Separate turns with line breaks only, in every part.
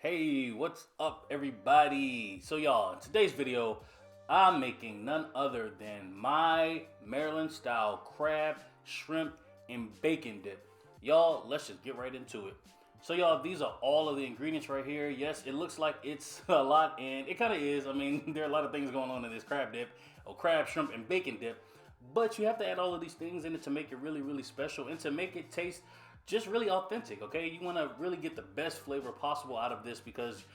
Hey, what's up everybody? So y'all, in today's video, I'm making none other than my Maryland style crab, shrimp, and bacon dip. Y'all, let's just get right into it. So y'all, these are all of the ingredients right here. Yes, it looks like it's a lot, and it kind of is. I mean, there are a lot of things going on in this crab dip, or crab, shrimp, and bacon dip. But you have to add all of these things in it to make it really, really special and to make it taste just really authentic, okay? You want to really get the best flavor possible out of this because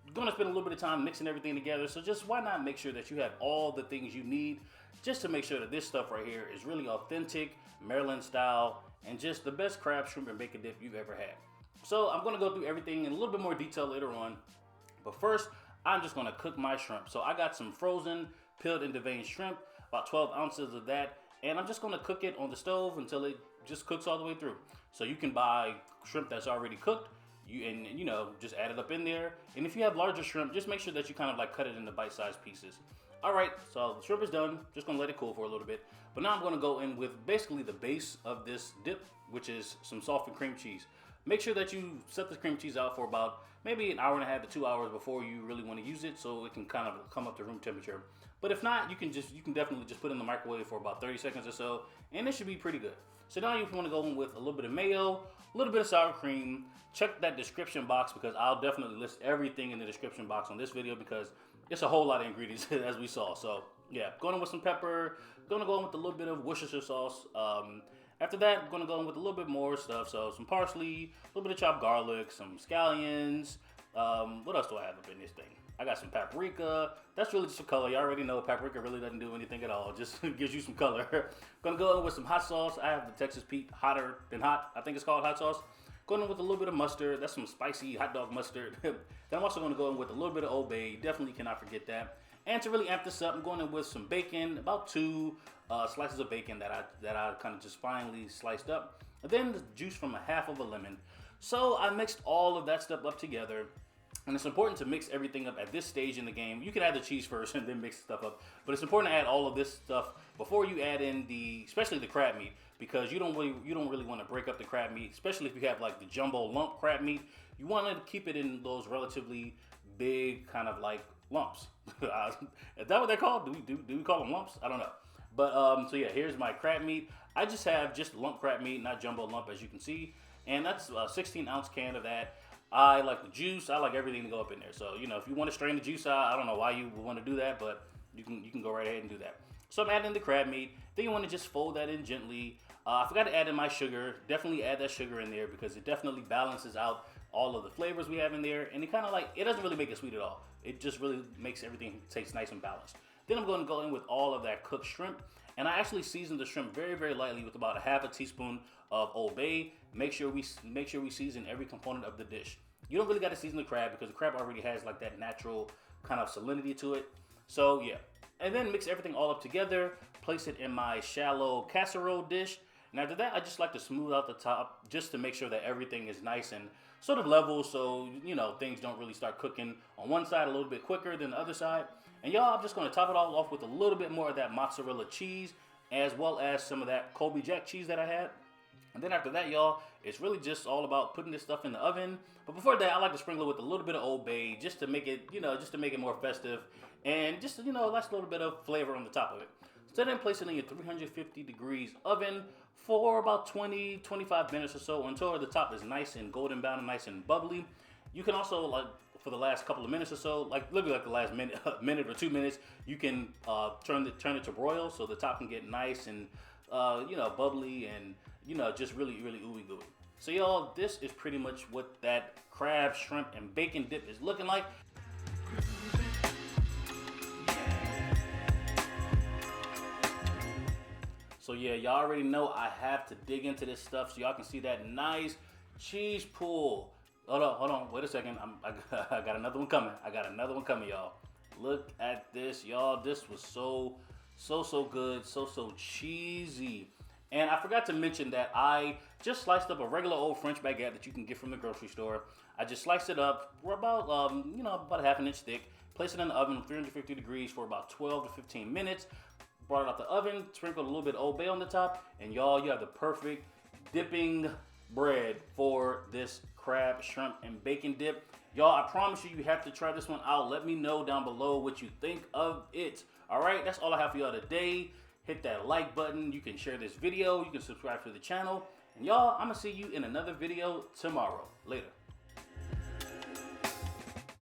you're going to spend a little bit of time mixing everything together. So just why not make sure that you have all the things you need just to make sure that this stuff right here is really authentic, Maryland style, and just the best crab, shrimp, and bacon dip you've ever had. So I'm going to go through everything in a little bit more detail later on. But first, I'm just going to cook my shrimp. So I got some frozen, peeled and deveined shrimp, about 12 ounces of that. And I'm just going to cook it on the stove until it just cooks all the way through. So you can buy shrimp that's already cooked, you know, just add it up in there. And if you have larger shrimp, just make sure that you kind of like cut it into bite-sized pieces. All right, so the shrimp is done. Just gonna let it cool for a little bit. But now I'm gonna go in with basically the base of this dip, which is some softened cream cheese. Make sure that you set the cream cheese out for about maybe an hour and a half to 2 hours before you really want to use it, so it can kind of come up to room temperature. But if not, you can definitely just put it in the microwave for about 30 seconds or so, and it should be pretty good. So now you want to go in with a little bit of mayo, a little bit of sour cream. Check that description box because I'll definitely list everything in the description box on this video because it's a whole lot of ingredients as we saw. So yeah, going in with some pepper, gonna go in with a little bit of Worcestershire sauce. After that, I'm gonna go in with a little bit more stuff. So some parsley, a little bit of chopped garlic, some scallions. What else do I have up in this thing? I got some paprika. That's really just for color. You already know paprika really doesn't do anything at all. It just gives you some color. Gonna go in with some hot sauce. I have the Texas Pete Hotter Than Hot. I think it's called hot sauce. Going in with a little bit of mustard. That's some spicy hot dog mustard. Then I'm also gonna go in with a little bit of Old Bay. Definitely cannot forget that. And to really amp this up, I'm going in with some bacon, about 2 slices of bacon that I kind of just finely sliced up. And then the juice from a half of a lemon. So I mixed all of that stuff up together. And it's important to mix everything up at this stage in the game. You can add the cheese first and then mix stuff up. But it's important to add all of this stuff before you add in especially the crab meat, because you don't really want to break up the crab meat, especially if you have like the jumbo lump crab meat. You want to keep it in those relatively big kind of like lumps. Is that what they're called? Do we call them lumps? I don't know. But so yeah, here's my crab meat. I just have just lump crab meat, not jumbo lump, as you can see. And that's a 16-ounce can of that. I like the juice. I like everything to go up in there. So, you know, if you want to strain the juice out, I don't know why you would want to do that, but you can go right ahead and do that. So I'm adding the crab meat. Then you want to just fold that in gently. I forgot to add in my sugar. Definitely add that sugar in there because it definitely balances out all of the flavors we have in there. And it kind of like, it doesn't really make it sweet at all. It just really makes everything taste nice and balanced. Then I'm going to go in with all of that cooked shrimp. And I actually seasoned the shrimp very, very lightly with about a half a teaspoon of Old Bay. Make sure we season every component of the dish. You don't really got to season the crab because the crab already has like that natural kind of salinity to it. So yeah, and then mix everything all up together. Place it in my shallow casserole dish. And after that, I just like to smooth out the top just to make sure that everything is nice and sort of level, so you know things don't really start cooking on one side a little bit quicker than the other side. And y'all, I'm just going to top it all off with a little bit more of that mozzarella cheese, as well as some of that Colby Jack cheese that I had. And then after that, y'all, it's really just all about putting this stuff in the oven. But before that, I like to sprinkle it with a little bit of Old Bay just to make it, you know, just to make it more festive. And just, you know, that's a little bit of flavor on the top of it. So then place it in your 350 degrees oven for about 20-25 minutes or so until the top is nice and golden brown and nice and bubbly. You can also, like, for the last couple of minutes or so, like literally like the last minute or 2 minutes, you can turn it to broil so the top can get nice and, you know, bubbly and, you know, just really, really ooey gooey. So y'all, this is pretty much what that crab, shrimp, and bacon dip is looking like. So yeah, y'all already know I have to dig into this stuff so y'all can see that nice cheese pool. Hold on, wait a second. I got another one coming. Y'all. Look at this, y'all. This was so good, so cheesy. And I forgot to mention that I just sliced up a regular old French baguette that you can get from the grocery store. I just sliced it up. We're about, about a half an inch thick. Place it in the oven at 350 degrees for about 12 to 15 minutes. Brought it out the oven, sprinkled a little bit of Old Bay on the top, and y'all, you have the perfect dipping bread for this crab, shrimp, and bacon dip. Y'all, I promise you, you have to try this one out. Let me know down below what you think of it. All right, that's all I have for y'all today. Hit that like button. You can share this video. You can subscribe to the channel. And y'all, I'm going to see you in another video tomorrow. Later.